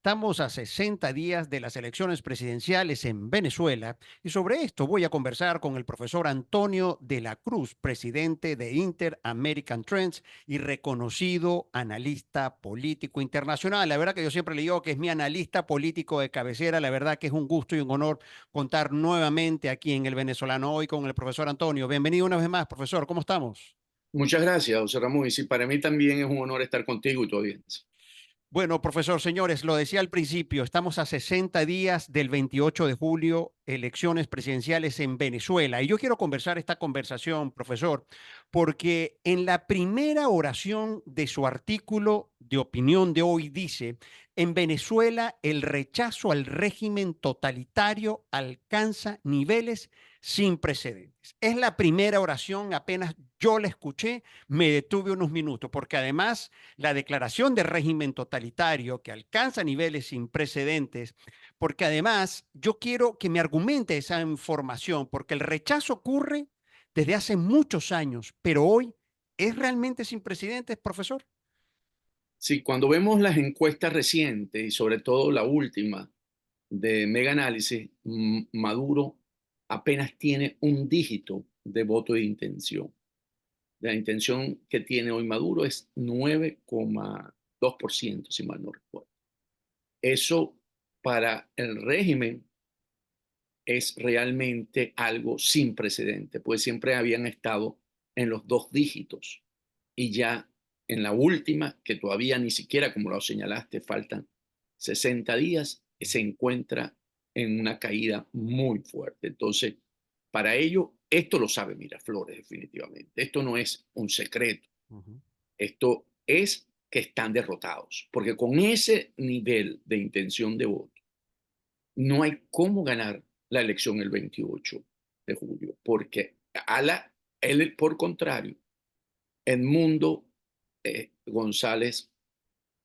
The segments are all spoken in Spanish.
Estamos a 60 días de las elecciones presidenciales en Venezuela y sobre esto voy a conversar con el profesor Antonio de la Cruz, presidente de Inter-American Trends y reconocido analista político internacional. La verdad que yo siempre le digo que es mi analista político de cabecera. La verdad que es un gusto y un honor contar nuevamente aquí en El Venezolano Hoy con el profesor Antonio. Bienvenido una vez más, profesor. ¿Cómo estamos? Muchas gracias, José Ramón. Y sí, para mí también es un honor estar contigo y tu audiencia. Bueno, profesor, señores, lo decía al principio, estamos a 60 días del 28 de julio, elecciones presidenciales en Venezuela. Y yo quiero conversar esta conversación, profesor, porque en la primera oración de su artículo de opinión de hoy dice, en Venezuela el rechazo al régimen totalitario alcanza niveles sin precedentes. Es la primera oración, apenas yo la escuché, me detuve unos minutos, porque además la declaración de régimen totalitario que alcanza niveles sin precedentes, porque además yo quiero que me argumente esa información, porque el rechazo ocurre desde hace muchos años, pero hoy es realmente sin precedentes, profesor. Sí, cuando vemos las encuestas recientes y sobre todo la última de Mega Análisis, Maduro apenas tiene un dígito de voto de intención. La intención que tiene hoy Maduro es 9,2%, si mal no recuerdo. Eso para el régimen es realmente algo sin precedente, pues siempre habían estado en los dos dígitos y ya en la última, que todavía ni siquiera, como lo señalaste, faltan 60 días, se encuentra en una caída muy fuerte. Entonces, para ello, esto lo sabe Miraflores definitivamente. Esto no es un secreto. Ujú. Esto es que están derrotados, porque con ese nivel de intención de voto, no hay cómo ganar la elección el 28 de julio, porque él, por contrario, Edmundo González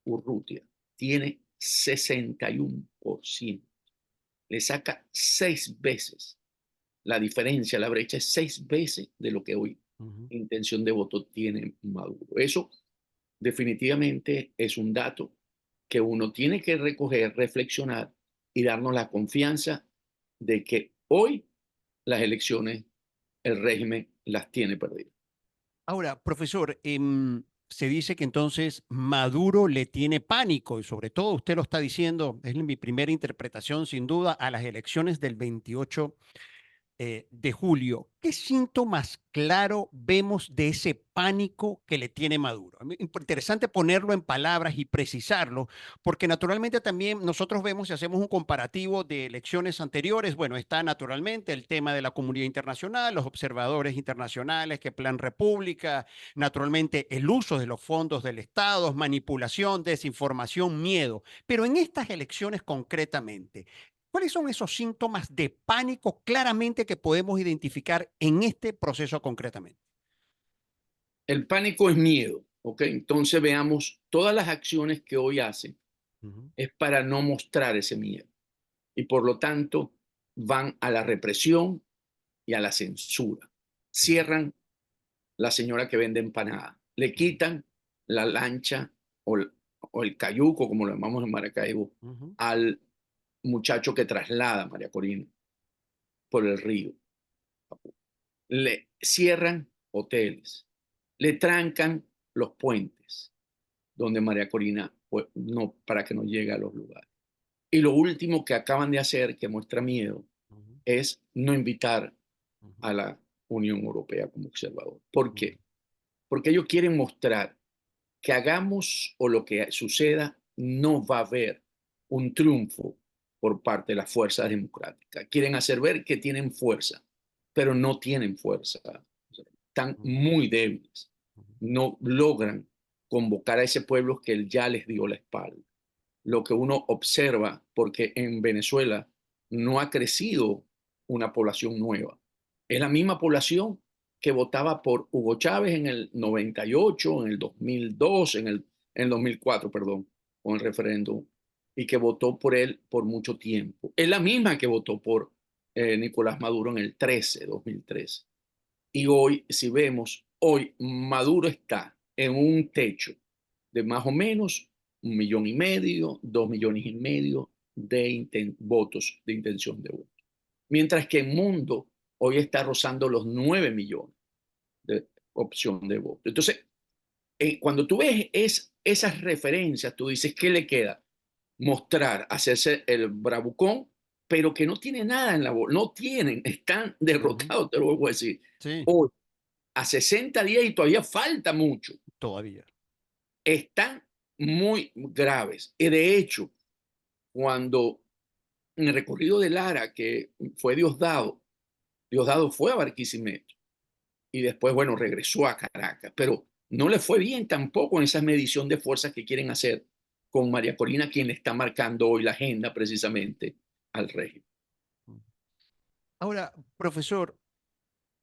Urrutia tiene 61%. Le saca 6 veces la diferencia, la brecha es 6 veces de lo que hoy Ujú. intención de voto tiene Maduro. Eso definitivamente es un dato que uno tiene que recoger, reflexionar y darnos la confianza de que hoy las elecciones, el régimen las tiene perdidas. Ahora, profesor, se dice que entonces Maduro le tiene pánico y sobre todo usted lo está diciendo, es mi primera interpretación sin duda, a las elecciones del 28 de julio. ¿Qué síntomas claro vemos de ese pánico que le tiene Maduro? Interesante ponerlo en palabras y precisarlo, porque naturalmente también nosotros vemos y hacemos un comparativo de elecciones anteriores. Bueno, está naturalmente el tema de la comunidad internacional, los observadores internacionales, que Plan República, naturalmente el uso de los fondos del Estado, manipulación, desinformación, miedo. Pero en estas elecciones concretamente, ¿cuáles son esos síntomas de pánico claramente que podemos identificar en este proceso concretamente? El pánico es miedo, ¿ok? Entonces veamos todas las acciones que hoy hacen Ujú. es para no mostrar ese miedo y por lo tanto van a la represión y a la censura. Ujú. Cierran la señora que vende empanada, le quitan la lancha o el cayuco, como lo llamamos en Maracaibo, Ujú. al muchacho que traslada a María Corina por el río. Le cierran hoteles, le trancan los puentes donde María Corina, pues, no, para que no llegue a los lugares. Y lo último que acaban de hacer, que muestra miedo, Ujú. es no invitar Ujú. a la Unión Europea como observador. ¿Por Ujú. qué? Porque ellos quieren mostrar que hagamos o lo que suceda, no va a haber un triunfo por parte de las fuerzas democráticas. Quieren hacer ver que tienen fuerza, pero no tienen fuerza. Están Ujú. muy débiles. No logran convocar a ese pueblo que él ya les dio la espalda. Lo que uno observa, porque en Venezuela no ha crecido una población nueva. Es la misma población que votaba por Hugo Chávez en el 98, en el 2002, en el 2004, perdón, con el referéndum, y que votó por él por mucho tiempo. Es la misma que votó por Nicolás Maduro en el 2013. Y hoy, si vemos, hoy Maduro está en un techo de más o menos 1,500,000, 2,500,000 de votos de intención de voto. Mientras que el mundo hoy está rozando los 9 millones de opción de voto. Entonces, cuando tú ves esas referencias, tú dices, ¿qué le queda? Mostrar, hacerse el bravucón, pero que no tiene nada en la bolsa, no tienen, están Ujú. derrotados, te lo vuelvo a decir. Sí, Hoy, a 60 días y todavía falta mucho, todavía. están muy graves. Y de hecho, cuando en el recorrido de Lara, que fue Diosdado fue a Barquisimeto y después, bueno, regresó a Caracas, pero no le fue bien tampoco en esa medición de fuerzas que quieren hacer con María Corina, quien está marcando hoy la agenda precisamente al régimen. Ahora, profesor,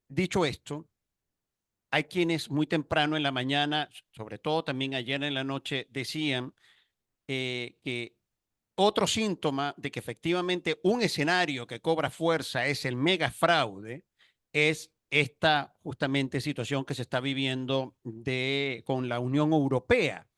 dicho esto, hay quienes muy temprano en la mañana, sobre todo también ayer en la noche, decían que otro síntoma de que efectivamente un escenario que cobra fuerza es el mega fraude, es esta justamente situación que se está viviendo con la Unión Europea.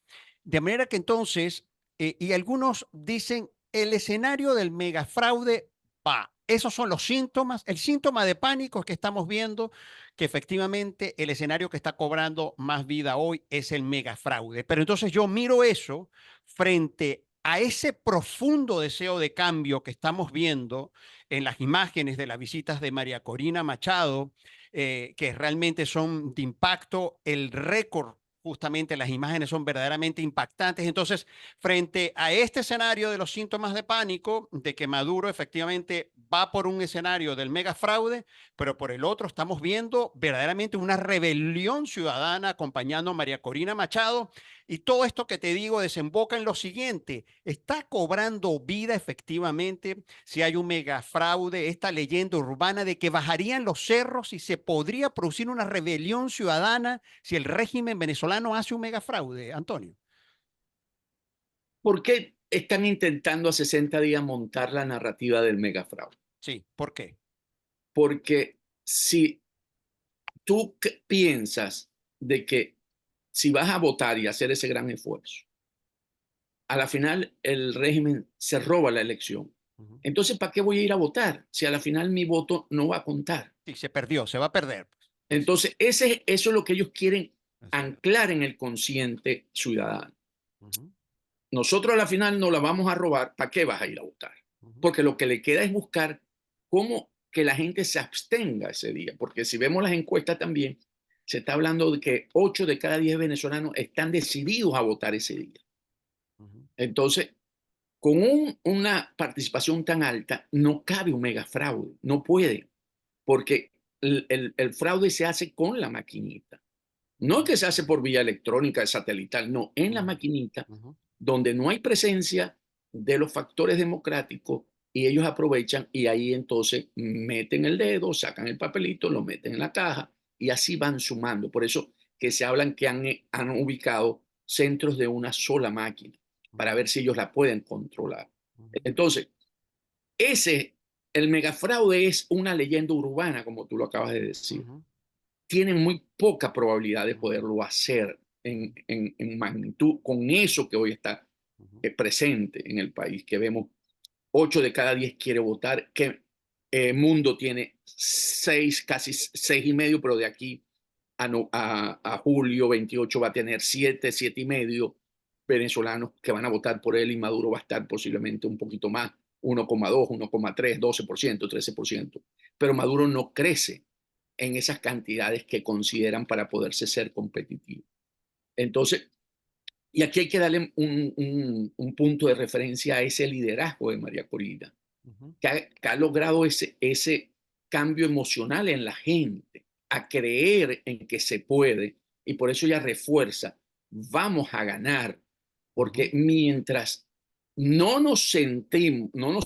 De manera que entonces, y algunos dicen, el escenario del megafraude va. Esos son los síntomas. El síntoma de pánico es que estamos viendo que efectivamente el escenario que está cobrando más vida hoy es el megafraude. Pero entonces yo miro eso frente a ese profundo deseo de cambio que estamos viendo en las imágenes de las visitas de María Corina Machado, que realmente son de impacto, el récord. Justamente las imágenes son verdaderamente impactantes. Entonces, frente a este escenario de los síntomas de pánico, de que Maduro efectivamente va por un escenario del mega fraude, pero por el otro estamos viendo verdaderamente una rebelión ciudadana acompañando a María Corina Machado. Y todo esto que te digo desemboca en lo siguiente: está cobrando vida efectivamente si hay un megafraude, esta leyenda urbana de que bajarían los cerros y se podría producir una rebelión ciudadana si el régimen venezolano hace un megafraude, Antonio. ¿Por qué están intentando a 60 días montar la narrativa del megafraude? Sí, ¿por qué? Porque si tú piensas de que si vas a votar y hacer ese gran esfuerzo, a la final el régimen se roba la elección. Ujú. Entonces, ¿para qué voy a ir a votar si a la final mi voto no va a contar? Sí, se perdió, se va a perder. Pues. Entonces, eso es lo que ellos quieren Así es. anclar en el consciente ciudadano. Ujú, Nosotros a la final no la vamos a robar, ¿para qué vas a ir a votar? ujú, Porque lo que le queda es buscar cómo que la gente se abstenga ese día, porque si vemos las encuestas también, se está hablando de que 8 de cada 10 venezolanos están decididos a votar ese día. ujú, Entonces, con una participación tan alta, no cabe un mega fraude, no puede, porque el fraude se hace con la maquinita. No es ujú, que se hace por vía electrónica, satelital, no, en la ujú, maquinita, ujú, donde no hay presencia de los factores democráticos y ellos aprovechan y ahí entonces meten el dedo, sacan el papelito, lo meten en la caja y así van sumando. Por eso que se hablan que han ubicado centros de una sola máquina para ujú, ver si ellos la pueden controlar. ujú, Entonces, ese, el megafraude es una leyenda urbana, como tú lo acabas de decir, ujú, tienen muy poca probabilidad de ujú, poderlo hacer en magnitud con eso que hoy está ujú, presente en el país, que vemos 8 de cada 10 quiere votar, que Mundo tiene 6, casi 6,5, pero de aquí a julio 28 va a tener 7, 7,5 venezolanos que van a votar por él y Maduro va a estar posiblemente un poquito más, 1,2, 1,3, 12%, 13%. Pero Maduro no crece en esas cantidades que consideran para poderse ser competitivo. Entonces, y aquí hay que darle un punto de referencia a ese liderazgo de María Corina, ujú, que ha logrado ese cambio emocional en la gente, a creer en que se puede, y por eso ella refuerza, vamos a ganar, porque ujú, mientras no nos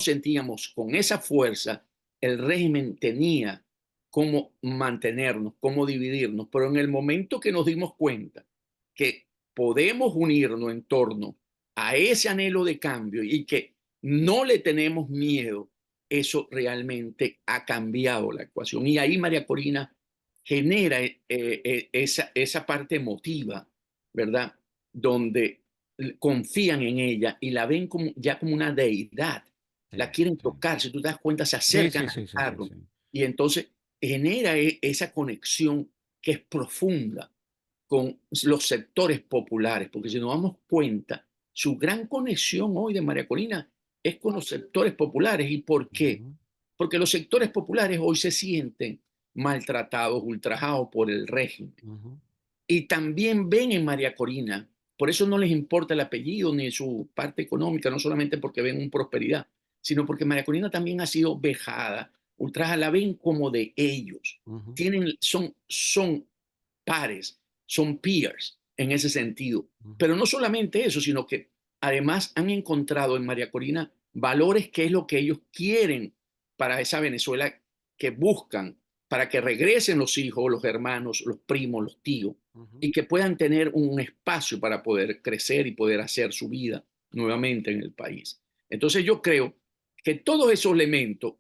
sentíamos con esa fuerza, el régimen tenía cómo mantenernos, cómo dividirnos, pero en el momento que nos dimos cuenta que podemos unirnos en torno a ese anhelo de cambio y que no le tenemos miedo, eso realmente ha cambiado la ecuación. Y ahí María Corina genera esa parte emotiva, ¿verdad? Donde confían en ella y la ven como, ya como una deidad. Sí, La quieren sí. tocar, si tú te das cuenta, se Sí, acercan sí, a sí, sí, sí, tocarlo. sí. Y entonces genera esa conexión que es profunda con los sectores populares, porque si nos damos cuenta, su gran conexión hoy de María Corina es con los sectores populares. ¿Y por qué? Ujú, Porque los sectores populares hoy se sienten maltratados, ultrajados por el régimen. ujú, Y también ven en María Corina, por eso no les importa el apellido ni su parte económica, no solamente porque ven un prosperidad, sino porque María Corina también ha sido vejada, ultrajada, la ven como de ellos. ujú, Son pares, son peers en ese sentido. ujú, Pero no solamente eso, sino que además han encontrado en María Corina valores que es lo que ellos quieren para esa Venezuela que buscan, para que regresen los hijos, los hermanos, los primos, los tíos, ujú. y que puedan tener un espacio para poder crecer y poder hacer su vida nuevamente en el país. Entonces yo creo que todos esos elementos,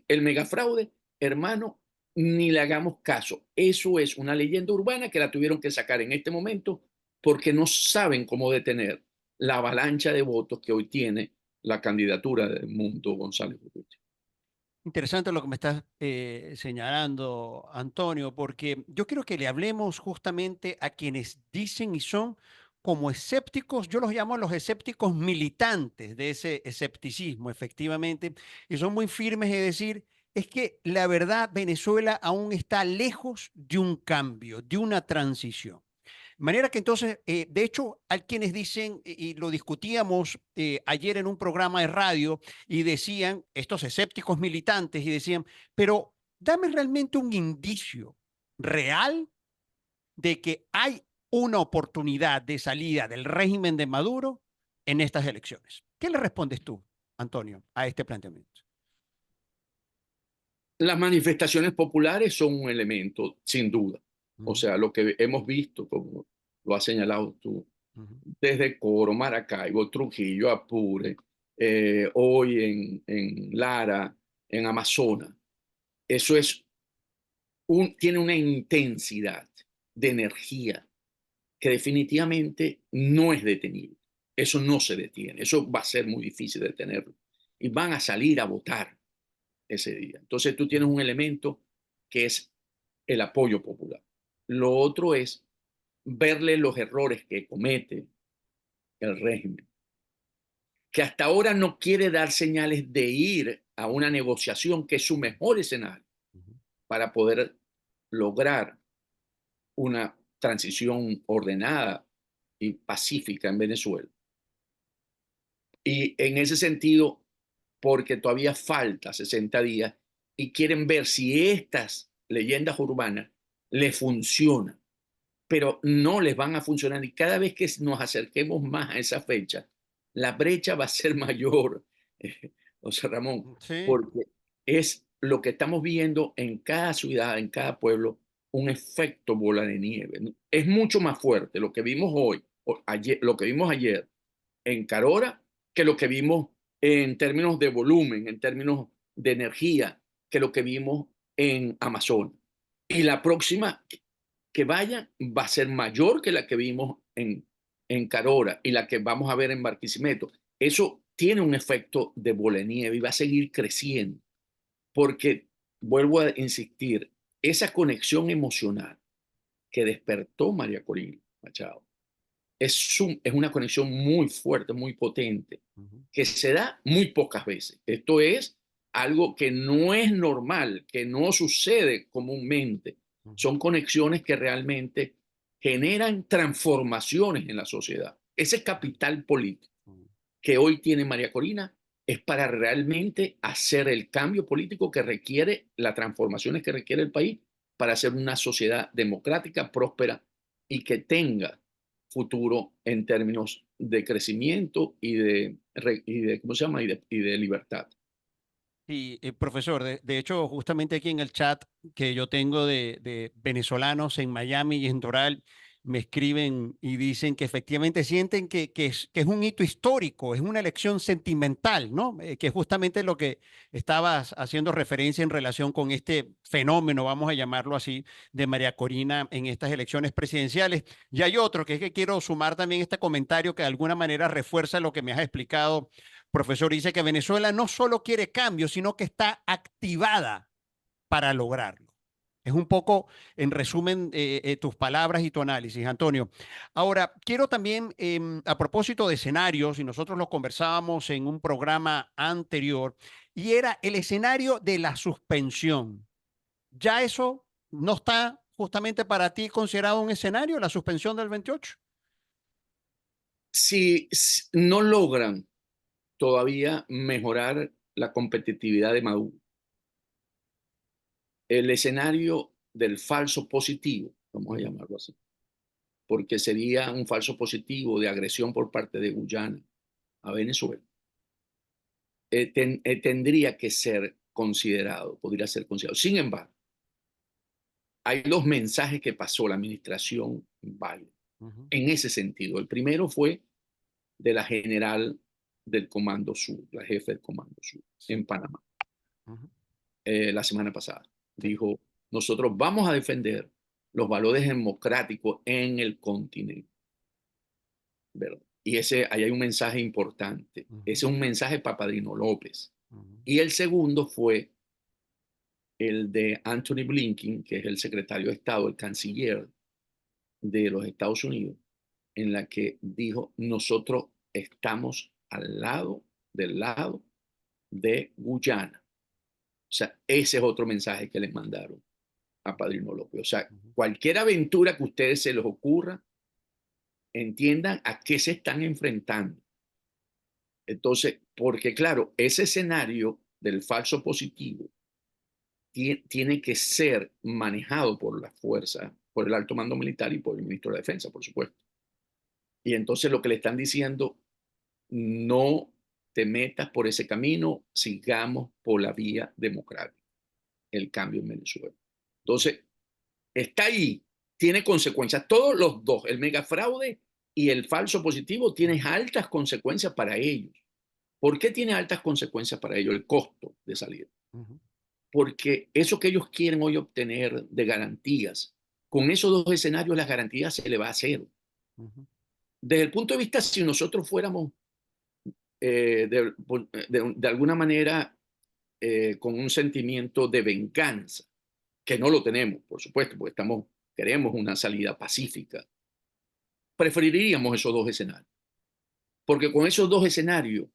el megafraude, hermano, ni le hagamos caso. Eso es una leyenda urbana que la tuvieron que sacar en este momento porque no saben cómo detener la avalancha de votos que hoy tiene la candidatura de Mundo González Urrutia. Interesante lo que me estás señalando, Antonio, porque yo quiero que le hablemos justamente a quienes dicen y son como escépticos, yo los llamo los escépticos militantes de ese escepticismo, efectivamente, y son muy firmes de decir, es que la verdad Venezuela aún está lejos de un cambio, de una transición. De manera que entonces, de hecho, hay quienes dicen, y lo discutíamos ayer en un programa de radio, y decían, estos escépticos militantes, y decían, pero dame realmente un indicio real de que hay una oportunidad de salida del régimen de Maduro en estas elecciones. ¿Qué le respondes tú, Antonio, a este planteamiento? Las manifestaciones populares son un elemento, sin duda. O Ujú, sea, lo que hemos visto, como lo has señalado tú, ujú, desde Coro, Maracaibo, Trujillo, Apure, hoy en Lara, en Amazonas, eso tiene una intensidad de energía que definitivamente no es detenible. Eso no se detiene, eso va a ser muy difícil de detenerlo. Y van a salir a votar ese día. Entonces tú tienes ujú. un elemento que es el apoyo popular. Lo otro es verle los errores que comete el régimen, que hasta ahora no quiere dar señales de ir a una negociación que es su mejor escenario Ujú. para poder lograr una transición ordenada y pacífica en Venezuela. Y en ese sentido, porque todavía falta 60 días y quieren ver si estas leyendas urbanas les funcionan, pero no les van a funcionar. Y cada vez que nos acerquemos más a esa fecha, la brecha va a ser mayor, José Ramón, Sí. porque es lo que estamos viendo en cada ciudad, en cada pueblo, un efecto bola de nieve, ¿no? Es mucho más fuerte lo que vimos hoy, o ayer, lo que vimos ayer en Carora que lo que vimos en términos de volumen, en términos de energía, que lo que vimos en Amazonas. Y la próxima que vaya va a ser mayor que la que vimos en Carora y la que vamos a ver en Barquisimeto. Eso tiene un efecto de bola de nieve y va a seguir creciendo, porque, vuelvo a insistir, esa conexión emocional que despertó María Corina Machado es una conexión muy fuerte, muy potente, Ujú, que se da muy pocas veces. Esto es algo que no es normal, que no sucede comúnmente. ujú, Son conexiones que realmente generan transformaciones en la sociedad. Ese capital político ujú. que hoy tiene María Corina es para realmente hacer el cambio político que requiere, las transformaciones que requiere el país para hacer una sociedad democrática, próspera y que tenga futuro en términos de crecimiento y de ¿cómo se llama? Y de libertad. Y profesor, de hecho, justamente aquí en el chat que yo tengo de venezolanos en Miami y en Doral, me escriben y dicen que efectivamente sienten que es un hito histórico, es una elección sentimental, ¿no? Que es justamente lo que estabas haciendo referencia en relación con este fenómeno, vamos a llamarlo así, de María Corina en estas elecciones presidenciales. Y hay otro que es que quiero sumar también este comentario que de alguna manera refuerza lo que me has explicado, profesor. Dice que Venezuela no solo quiere cambio, sino que está activada para lograrlo. Es un poco, en resumen, tus palabras y tu análisis, Antonio. Ahora, quiero también, a propósito de escenarios, y nosotros lo conversábamos en un programa anterior, y era el escenario de la suspensión. ¿Ya eso no está justamente para ti considerado un escenario, la suspensión del 28? Si no logran todavía mejorar la competitividad de Maduro, el escenario del falso positivo, vamos a llamarlo así, porque sería un falso positivo de agresión por parte de Guyana a Venezuela, tendría que ser considerado, podría ser considerado. Sin embargo, hay dos mensajes que pasó la administración Biden Ujú, en ese sentido. El primero fue de la general del Comando Sur, la jefe del Comando Sur sí, en Panamá, ujú, la semana pasada. sí, Dijo, nosotros vamos a defender los valores democráticos en el continente, ¿verdad? Y ahí hay un mensaje importante. ujú, Ese es un mensaje para Padrino López. ujú, Y el segundo fue el de Anthony Blinken, que es el secretario de Estado, el canciller de los Estados Unidos, en la que dijo, nosotros estamos del lado de Guyana. O sea, ese es otro mensaje que les mandaron a Padrino López. O sea, ujú, cualquier aventura que a ustedes se les ocurra, entiendan a qué se están enfrentando. Entonces, porque claro, ese escenario del falso positivo tiene que ser manejado por la fuerza, por el alto mando militar y por el ministro de la Defensa, por supuesto. Y entonces lo que le están diciendo, no te metas por ese camino, sigamos por la vía democrática, el cambio en Venezuela. Entonces, está ahí, tiene consecuencias. Todos los dos, el megafraude y el falso positivo, tienen ujú, altas consecuencias para ellos. ¿Por qué tiene altas consecuencias para ellos el costo de salida? ujú, Porque eso que ellos quieren hoy obtener de garantías, con esos dos escenarios las garantías se le va a hacer. ujú, Desde el punto de vista, si nosotros fuéramos de alguna manera con un sentimiento de venganza, que no lo tenemos, por supuesto, porque queremos una salida pacífica, preferiríamos esos dos escenarios, porque con esos dos escenarios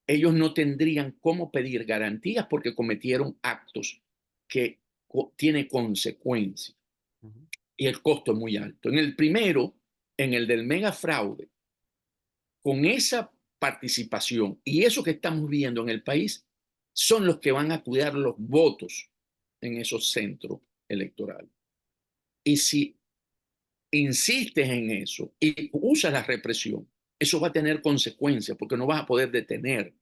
ellos no tendrían cómo pedir garantías porque cometieron actos que tienen consecuencias ujú, y el costo es muy alto. En el primero, en el del mega fraude, con esa participación y eso que estamos viendo en el país, son los que van a cuidar los votos en esos centros electorales. Y si insistes en eso y usas la represión, eso va a tener consecuencias porque no vas a poder detener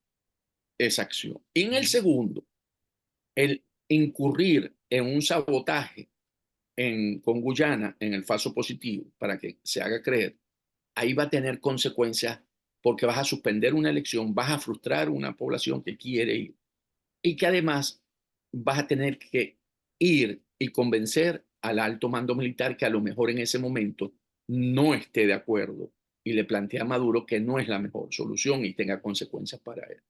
esa acción. Y en el ujú, segundo, el incurrir en un sabotaje con Guyana en el falso positivo para que se haga creer, ahí va a tener consecuencias porque vas a suspender una elección, vas a frustrar una población que quiere ir y que además vas a tener que ir y convencer al alto mando militar que a lo mejor en ese momento no esté de acuerdo y le plantea a Maduro que no es la mejor solución y tenga consecuencias para él.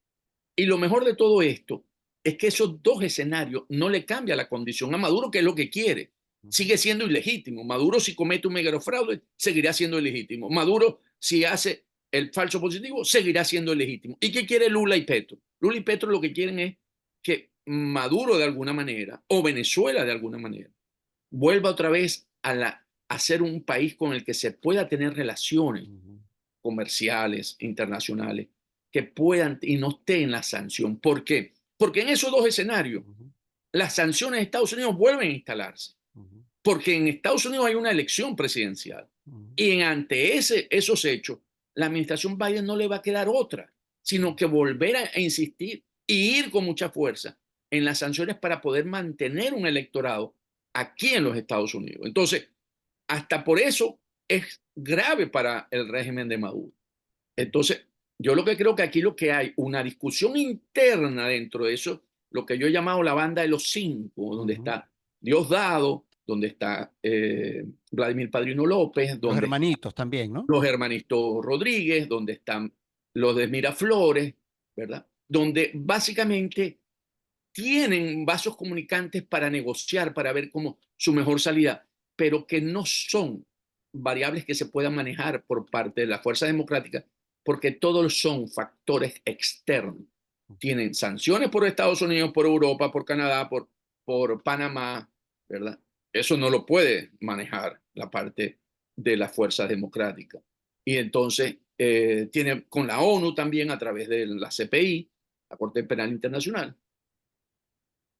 Y lo mejor de todo esto es que esos dos escenarios no le cambia la condición a Maduro, que es lo que quiere. ujú, Sigue siendo ilegítimo. Maduro, si comete un megafraude, seguirá siendo ilegítimo. Maduro, si hace el falso positivo, seguirá siendo ilegítimo. ¿Y qué quiere Lula y Petro? Lula y Petro lo que quieren es que Maduro de alguna manera, o Venezuela de alguna manera, vuelva otra vez a ser un país con el que se pueda tener relaciones ujú, comerciales, internacionales, que puedan y no estén en la sanción. ¿Por qué? Porque en esos dos escenarios, ujú, las sanciones de Estados Unidos vuelven a instalarse. ujú, Porque en Estados Unidos hay una elección presidencial. ujú, Y ante esos hechos, la administración Biden no le va a quedar otra, sino ujú, que volver a insistir y ir con mucha fuerza en las sanciones para poder mantener un electorado aquí en los Estados Unidos. Entonces, hasta por eso es grave para el régimen de Maduro. Entonces, yo lo que creo que aquí lo que hay, una discusión interna dentro de eso, lo que yo he llamado la banda de los cinco, donde Ujú. está Diosdado, donde está Vladimir Padrino López, Los donde están hermanitos también, ¿no? los hermanitos Rodríguez, donde están los de Miraflores, ¿verdad? Donde básicamente tienen vasos comunicantes para negociar, para ver cómo su mejor salida, pero que no son variables que se puedan manejar por parte de la fuerza democrática, porque todos son factores externos. Tienen sanciones por Estados Unidos, por Europa, por Canadá, por Panamá, ¿verdad? Eso no lo puede manejar la parte de las fuerzas democráticas. Y entonces tiene con la ONU también a través de la CPI, la Corte Penal Internacional.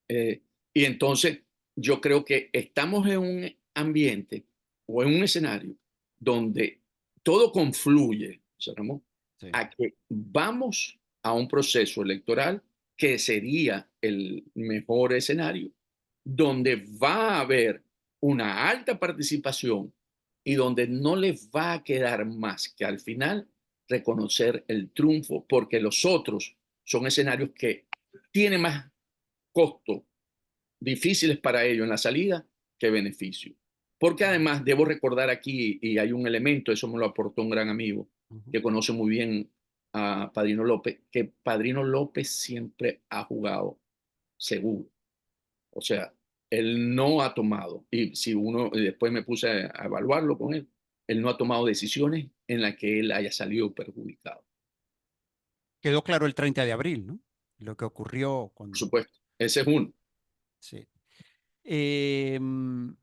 Eh, y entonces yo creo que estamos en un ambiente o en un escenario donde todo confluye, ¿sabemos? Sí. A que vamos a un proceso electoral que sería el mejor escenario, donde va a haber una alta participación y donde no les va a quedar más que al final reconocer el triunfo, porque los otros son escenarios que tienen más costo difíciles para ellos en la salida que beneficio. Porque además debo recordar aquí, y hay un elemento, eso me lo aportó un gran amigo Ujú. que conoce muy bien a Padrino López, que Padrino López siempre ha jugado seguro. O sea, él no ha tomado, y si uno, y después me puse a evaluarlo con él no ha tomado decisiones en las que él haya salido perjudicado. Quedó claro el 30 de abril, ¿no? Lo que ocurrió Por cuando... supuesto, ese es uno. Sí. Em,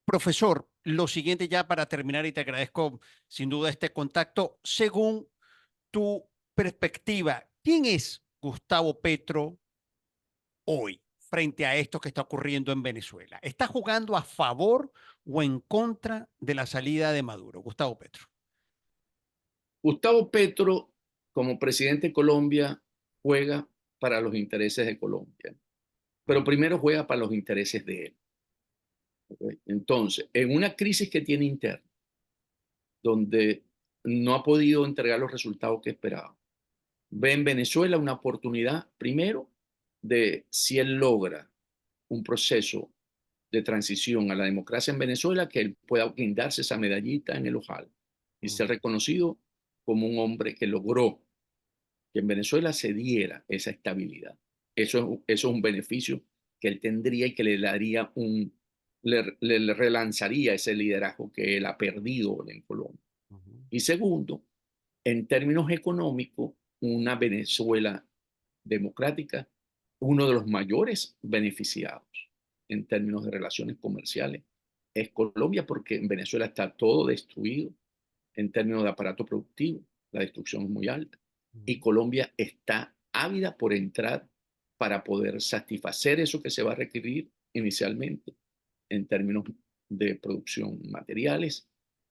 Profesor, lo siguiente ya para terminar y te agradezco sin duda este contacto. Según tu perspectiva, ¿quién es Gustavo Petro hoy frente a esto que está ocurriendo en Venezuela? ¿Está jugando a favor o en contra de la salida de Maduro? Gustavo Petro. Gustavo Petro, como presidente de Colombia, juega para los intereses de Colombia, pero primero juega para los intereses de él. ¿Ok? Entonces, en una crisis que tiene interna, donde no ha podido entregar los resultados que esperaba, ve en Venezuela una oportunidad, primero, de si él logra un proceso de transición a la democracia en Venezuela, que él pueda guindarse esa medallita en el ojal y ser Ujú, reconocido como un hombre que logró que en Venezuela se diera esa estabilidad. Eso es un beneficio que él tendría y que le daría le relanzaría ese liderazgo que él ha perdido en Colombia. ujú, Y segundo, en términos económicos, una Venezuela democrática, uno de los mayores beneficiados en términos de relaciones comerciales es Colombia, porque en Venezuela está todo destruido en términos de aparato productivo, la destrucción es muy alta. Y ujú, Colombia está ávida por entrar para poder satisfacer eso que se va a requerir inicialmente en términos de producción materiales,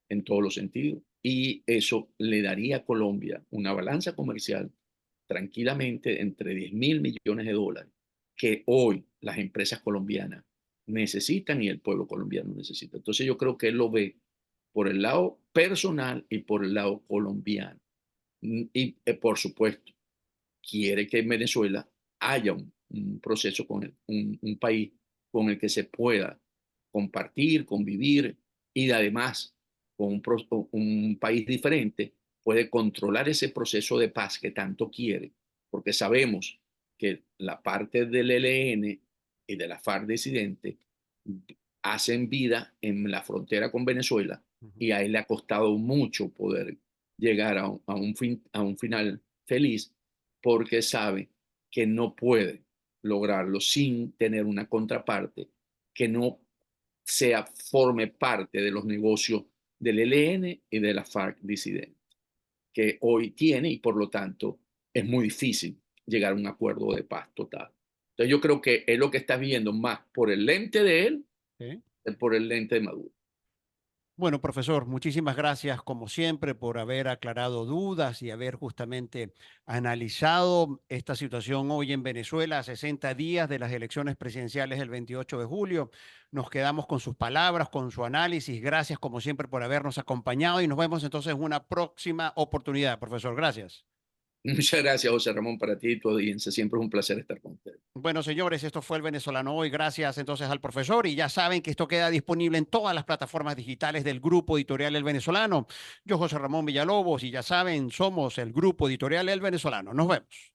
en todos los sentidos. Y eso le daría a Colombia una balanza comercial tranquilamente entre 10.000 millones de dólares que hoy las empresas colombianas necesitan y el pueblo colombiano necesita. Entonces yo creo que él lo ve por el lado personal y por el lado colombiano. Y por supuesto, quiere que en Venezuela haya un proceso con un país con el que se pueda compartir, convivir y además con un país diferente puede controlar ese proceso de paz que tanto quiere, porque sabemos que la parte del ELN y de la FARC disidente hacen vida en la frontera con Venezuela ujú, y a él le ha costado mucho poder llegar a un final feliz porque sabe que no puede lograrlo sin tener una contraparte que no forme parte de los negocios del ELN y de la FARC disidente, que hoy tiene y por lo tanto es muy difícil llegar a un acuerdo de paz total. Entonces yo creo que es lo que está viendo más por el lente de él sí. que por el lente de Maduro. Bueno, profesor, muchísimas gracias como siempre por haber aclarado dudas y haber justamente analizado esta situación hoy en Venezuela, a 60 días de las elecciones presidenciales del 28 de julio. Nos quedamos con sus palabras, con su análisis. Gracias como siempre por habernos acompañado y nos vemos entonces en una próxima oportunidad, profesor. Gracias. Muchas gracias, José Ramón, para ti y tu audiencia. Siempre es un placer estar con ustedes. Bueno, señores, esto fue el venezolano hoy. Gracias entonces al profesor y ya saben que esto queda disponible en todas las plataformas digitales del Grupo Editorial El Venezolano. Yo, José Ramón Villalobos, y ya saben, somos el Grupo Editorial El Venezolano. Nos vemos.